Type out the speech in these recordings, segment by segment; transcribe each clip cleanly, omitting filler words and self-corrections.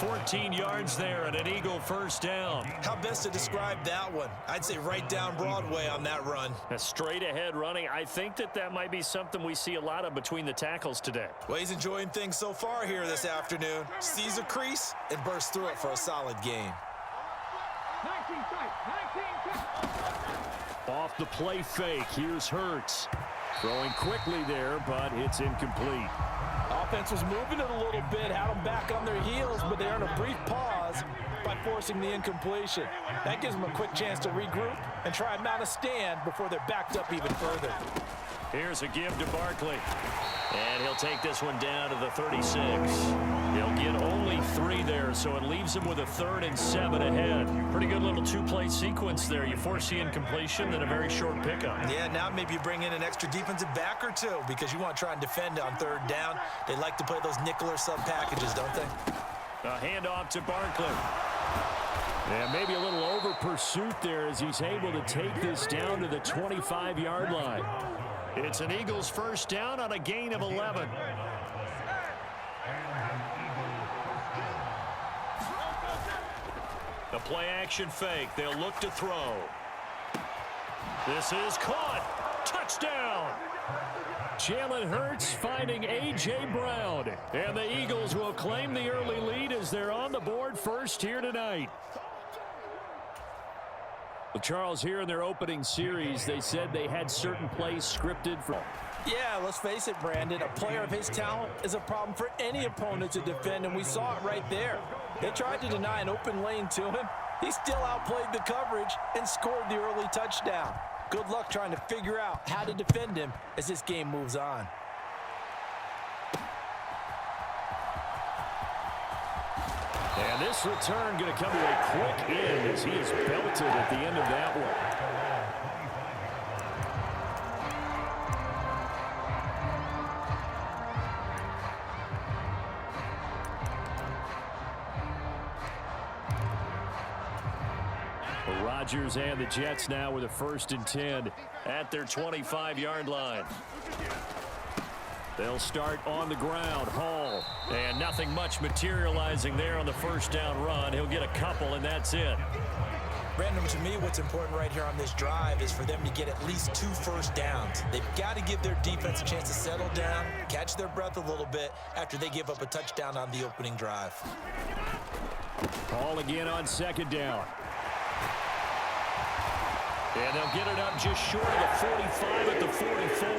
14 yards there and an Eagle first down. How best to describe that one? I'd say right down Broadway on that run. A straight ahead running. I think that might be something we see a lot of between the tackles today. Well, he's enjoying things so far here this afternoon. Sees a crease and bursts through it for a solid gain. Off the play fake, here's Hurts. Throwing quickly there, but it's incomplete. Offense was moving it a little bit, had them back on their heels, but they earned a brief pause by forcing the incompletion. That gives them a quick chance to regroup and try and mount a stand before they're backed up even further. Here's a give to Barkley. And he'll take this one down to the 36. He'll get only 3 there, so it leaves him with a 3rd and 7 ahead. Pretty good little 2-play sequence there. You force the incompletion, then a very short pickup. Yeah, now maybe you bring in an extra defensive back or 2 because you want to try and defend on 3rd down. They like to play those nickel or sub packages, don't they? A handoff to Barkley. And maybe a little over pursuit there as he's able to take this down to the 25-yard line. It's an Eagles first down on a gain of 11. The play action fake. They'll look to throw. This is caught. Touchdown. Jalen Hurts finding A.J. Brown. And the Eagles will claim the early lead as they're on the board first here tonight. Well, Charles, here in their opening series, they said they had certain plays scripted for. Yeah, let's face it, Brandon. A player of his talent is a problem for any opponent to defend, and we saw it right there. They tried to deny an open lane to him. He still outplayed the coverage and scored the early touchdown. Good luck trying to figure out how to defend him as this game moves on. And this return going to come to a quick end as he is belted at the end of that one. Rodgers and the Jets now with a 1st and 10 at their 25-yard line. They'll start on the ground. Hall. And nothing much materializing there on the first down run. He'll get a couple, and that's it. Brandon, to me, what's important right here on this drive is for them to get at least 2 first downs. They've got to give their defense a chance to settle down, catch their breath a little bit after they give up a touchdown on the opening drive. Hall again on 2nd down. And they'll get it up just short of the 45 at the 44.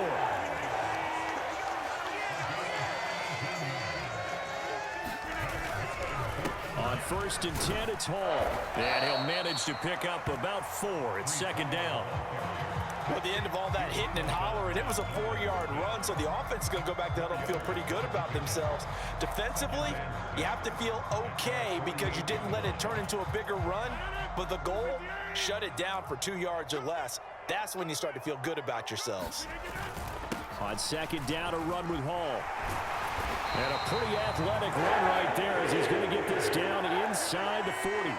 On 1st and 10, it's Hall. And he'll manage to pick up about 4. It's 2nd down. At the end of all that hitting and hollering, it was a 4-yard run, so the offense is going to go back to huddle and feel pretty good about themselves. Defensively, you have to feel okay because you didn't let it turn into a bigger run, but the goal, shut it down for 2 yards or less. That's when you start to feel good about yourselves. On 2nd down, a run with Hall. And a pretty athletic run right there as he's going to get this down inside the 40.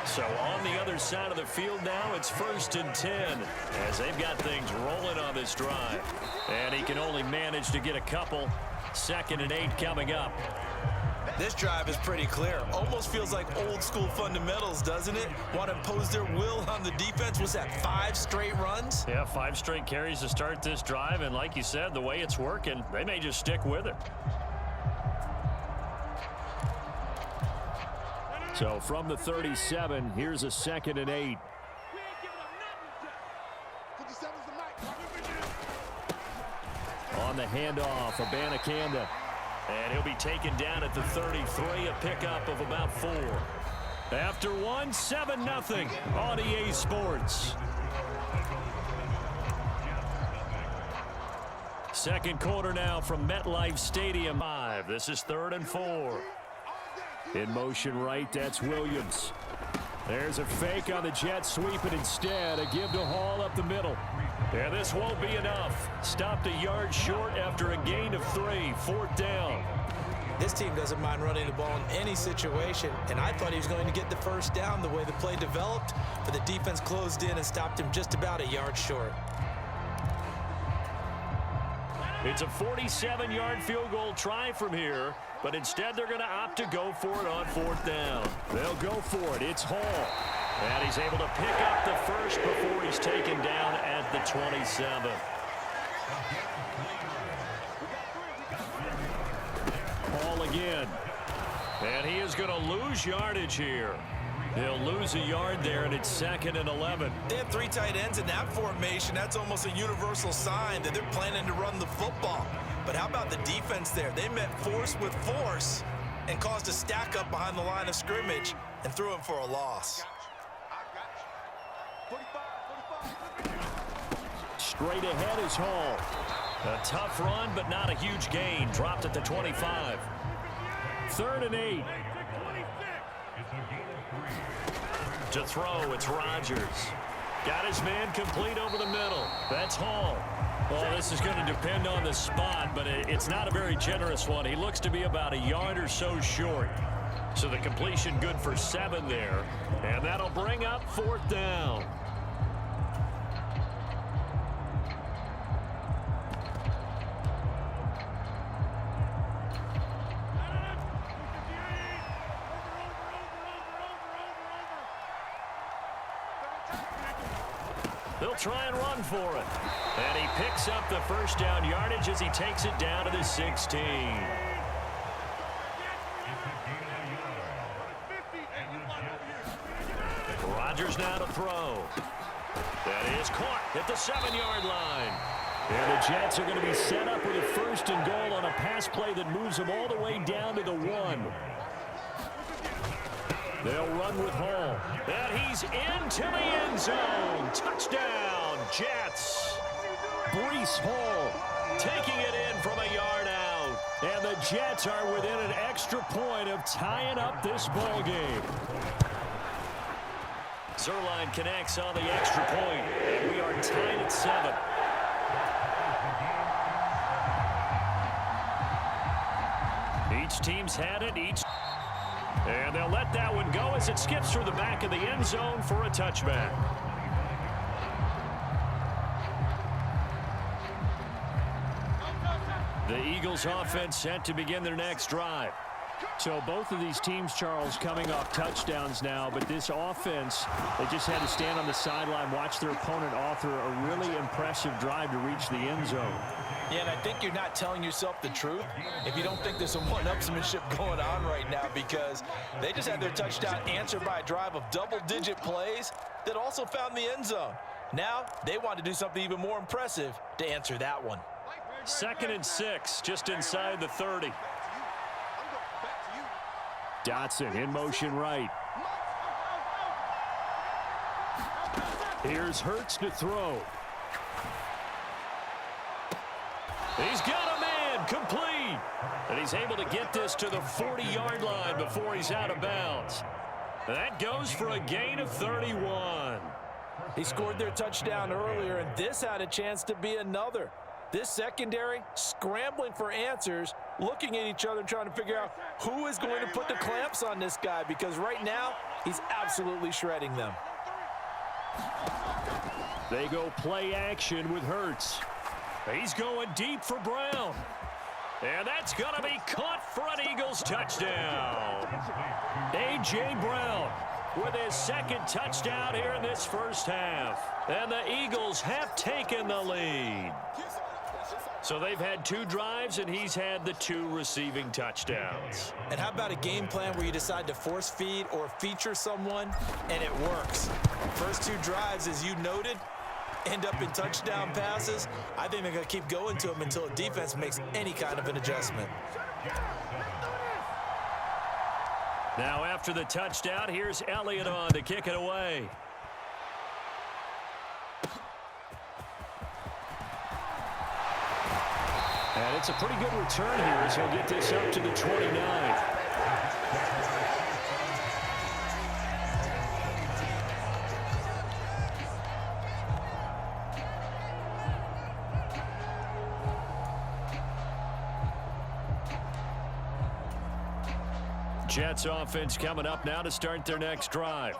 So on the other side of the field now, it's 1st and 10 as they've got things rolling on this drive. And he can only manage to get a couple. 2nd and 8 coming up. This drive is pretty clear. Almost feels like old school fundamentals, doesn't it? Want to impose their will on the defense. Was that 5 straight runs? Yeah, 5 straight carries to start this drive. And like you said, the way it's working, they may just stick with it. So from the 37, here's a 2nd and 8. On the handoff, Abanikanda. And he'll be taken down at the 33, a pickup of about 4. After one, 7-0 on EA Sports. Second quarter now from MetLife Stadium. This is 3rd and 4. In motion right, that's Williams. There's a fake on the jet sweep, and instead a give to Hall up the middle. And this won't be enough. Stopped a yard short after a gain of 3. 4th down. This team doesn't mind running the ball in any situation, and I thought he was going to get the first down the way the play developed, but the defense closed in and stopped him just about a yard short. It's a 47-yard field goal try from here, but instead they're going to opt to go for it on 4th down. They'll go for it. It's Hall. And he's able to pick up the first before he's taken down at the 27. Hall again. And he is going to lose yardage here. He'll lose a yard there, and it's 2nd and 11. They have 3 tight ends in that formation. That's almost a universal sign that they're planning to run the football. But how about the defense there? They met force with force and caused a stack up behind the line of scrimmage and threw him for a loss. Straight ahead is Hall. A tough run, but not a huge gain. Dropped at the 25. 3rd and 8. To throw, it's Rodgers. Got his man complete over the middle. That's Hall. Well, this is going to depend on the spot, but it's not a very generous one. He looks to be about a yard or so short. So the completion good for 7 there. And that'll bring up 4th down. They'll try and run for it. And he picks up the first down yardage as he takes it down to the 16. Rodgers now to throw. That is caught at the 7-yard line. And the Jets are going to be set up with a 1st and goal on a pass play that moves them all the way down to the 1. They'll run with Hall. And he's into the end zone. Touchdown, Jets. Breece Hall taking it in from a yard out. And the Jets are within an extra point of tying up this ball game. Zerline connects on the extra point. And we are tied at 7. Each team's had it. And they'll let that one go as it skips through the back of the end zone for a touchback. The Eagles offense set to begin their next drive. So both of these teams, Charles, coming off touchdowns now, but this offense, they just had to stand on the sideline, watch their opponent author a really impressive drive to reach the end zone. Yeah, and I think you're not telling yourself the truth if you don't think there's some one-upsmanship going on right now, because they just had their touchdown answered by a drive of double-digit plays that also found the end zone. Now they want to do something even more impressive to answer that one. 2nd and 6, just inside the 30. Dotson in motion right. Here's Hurts to throw. He's got a man complete. And he's able to get this to the 40-yard line before he's out of bounds. That goes for a gain of 31. He scored their touchdown earlier, and this had a chance to be another. This secondary scrambling for answers, looking at each other, trying to figure out who is going to put the clamps on this guy, because right now he's absolutely shredding them. They go play action with Hurts. He's going deep for Brown. And that's going to be caught for an Eagles touchdown. A.J. Brown with his 2nd touchdown here in this first half. And the Eagles have taken the lead. So they've had 2 drives, and he's had the 2 receiving touchdowns. And how about a game plan where you decide to force feed or feature someone, and it works? First 2 drives, as you noted, end up in touchdown passes. I think they're going to keep going to them until the defense makes any kind of an adjustment. Now after the touchdown, here's Elliott on to kick it away. And it's a pretty good return here as he'll get this up to the 29. Jets offense coming up now to start their next drive.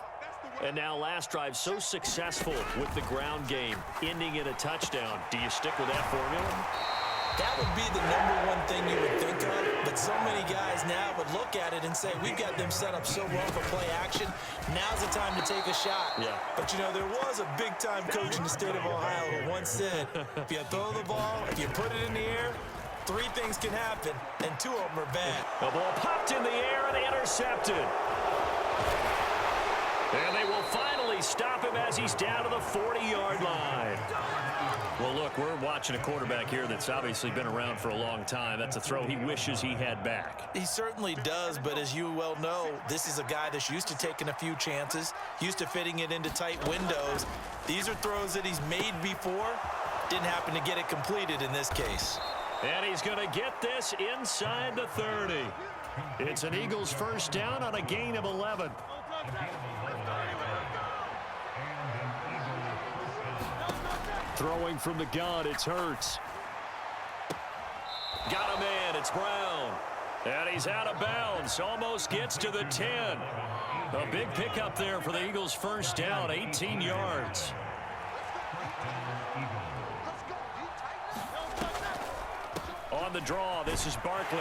And now last drive so successful with the ground game, ending in a touchdown. Do you stick with that formula? That would be the #1 thing you would think of, but so many guys now would look at it and say, we've got them set up so well for play action. Now's the time to take a shot. Yeah. But, you know, there was a big-time coach in the state of Ohio who once said, if you throw the ball, if you put it in the air, 3 things can happen, and 2 of them are bad. The ball popped in the air and intercepted. And they will finally stop him as he's down to the 40-yard line. Well, look, we're watching a quarterback here that's obviously been around for a long time. That's a throw he wishes he had back. He certainly does, but as you well know, this is a guy that's used to taking a few chances, used to fitting it into tight windows. These are throws that he's made before. Didn't happen to get it completed in this case. And he's going to get this inside the 30. It's an Eagles first down on a gain of 11. Throwing from the gun, it's Hurts. Got a man, it's Brown. And he's out of bounds, almost gets to the 10. A big pickup there for the Eagles first down, 18 yards. On the draw, this is Barkley.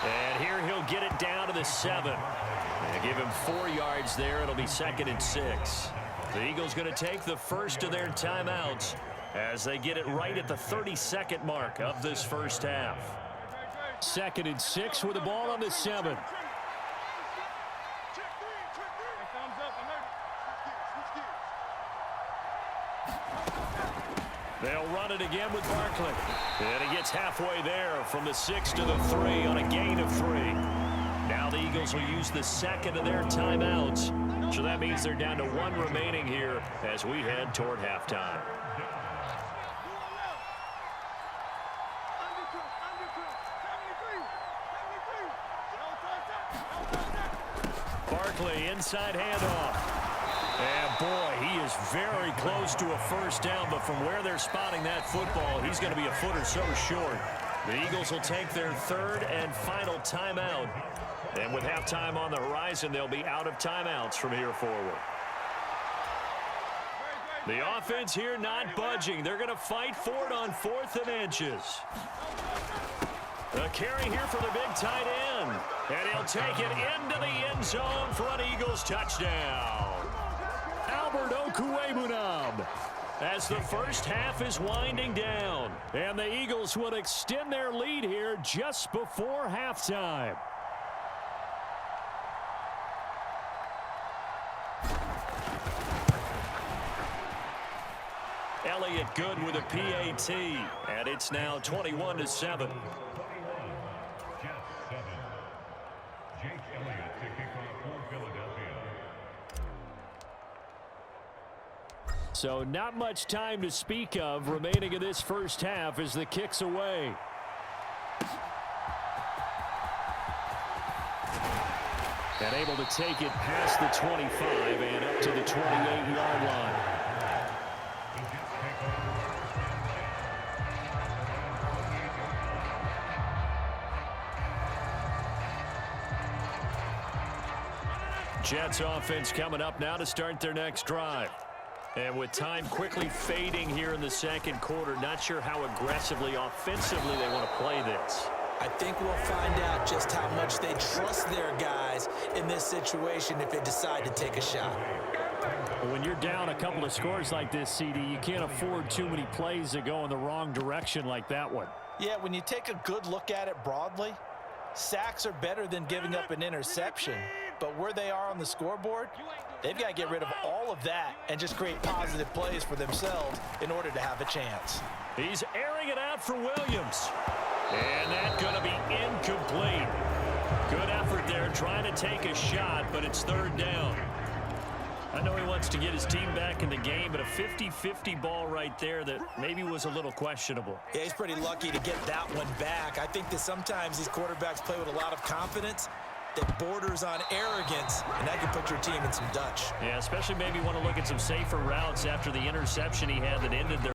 And here he'll get it down to the 7. And give him 4 yards there. It'll be 2nd and 6. The Eagles going to take the first of their timeouts as they get it right at the 32nd mark of this first half. 2nd and 6 with the ball on the 7. They'll run it again with Barkley. And he gets halfway there from the 6 to the 3 on a gain of 3. Now the Eagles will use the second of their timeouts. So that means they're down to 1 remaining here as we head toward halftime. Barkley inside handoff. And boy, he is very close to a first down, but from where they're spotting that football, he's going to be a foot or so short. The Eagles will take their 3rd and final timeout. And with halftime on the horizon, they'll be out of timeouts from here forward. The offense here not budging. They're going to fight for it on 4th and inches. A carry here for the big tight end. And he'll take it into the end zone for an Eagles touchdown. Albert Okwuegbunam, as the first half is winding down. And the Eagles will extend their lead here just before halftime. Elliott good with a PAT, and it's now 21-7. So not much time to speak of remaining in this first half as the kick's away. And able to take it past the 25 and up to the 28-yard line. Jets offense coming up now to start their next drive. And with time quickly fading here in the second quarter, not sure how aggressively, offensively they want to play this. I think we'll find out just how much they trust their guys in this situation if they decide to take a shot. When you're down a couple of scores like this, CD, you can't afford too many plays that go in the wrong direction like that one. Yeah, when you take a good look at it broadly, sacks are better than giving up an interception. But where they are on the scoreboard, they've got to get rid of all of that and just create positive plays for themselves in order to have a chance. He's airing it out for Williams. And that's going to be incomplete. Good effort there trying to take a shot, but it's 3rd down. I know he wants to get his team back in the game, but a 50-50 ball right there that maybe was a little questionable. Yeah, he's pretty lucky to get that one back. I think that sometimes these quarterbacks play with a lot of confidence that borders on arrogance, and that can put your team in some Dutch. Yeah, especially maybe want to look at some safer routes after the interception he had that ended their